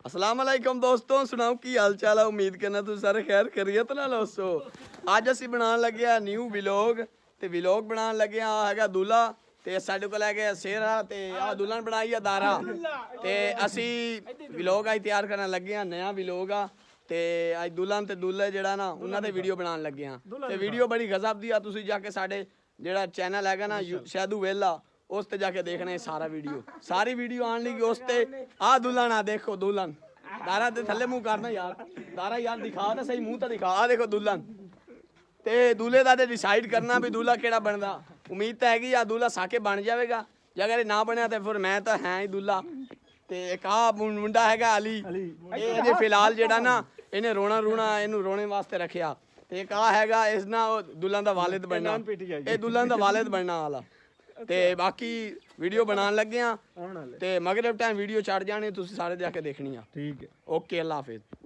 अस्सलाम वालेकुम दोस्तों, सुनाओ की हाल चाल है। उम्मीद करना तुम सारे खैर खैरियत नाल होसो। अज असी बनाने लगे आ न्यू व्लॉग ते व्लॉग बनाने लगे आ हैगा दूल्हा ते साडे कोल हैगा सेहरा ते आ दुल्हन बनाई आ दारा ते असी व्लॉग आज तैयार करने लगे आ। नया व्लॉग आ ते आज दुल्हन ते दूल्हे जेड़ा ना उन्हां दे वीडियो बनाने लगे आ ते वीडियो बड़ी गजब दी आ। तुसी जाके साडे जेड़ा चैनल हैगा ना शैदू वेला उस ते जाके देखना है सारा वीडियो। सारी वीडियो आने लगी उस ते आ दुल्हन आ देखो दुल्हन दारा दे थल्ले मुंह करना यार दारा यार दिखा तो सही मुंह तो दिखा। आ देखो दुल्हन ते दूल्हे दा ते डिसाइड करना भी दूल्हा केड़ा बनदा। उम्मीद तो हैगी या दूल्हा साके बन जाएगा जे अगर ना बनया तो फिर मैं तो है ही दूल्हा। ते एक आ मुंडा हैगा अली ये फिलहाल जेड़ा ना इन्हें रोना रूना इनू रोने वास्ते रखिया ते एक आ हैगा इस ना दुल्हन दा वालिद बनना ये दुल्हन दा वालिद बनना वाला ते बाकी वीडियो बनाने लगे हैं ते मगरब टाइम वीडियो चढ़ जाने तुसी सारे जाके देखनी है। ठीक है ओके अल्लाह हाफिज।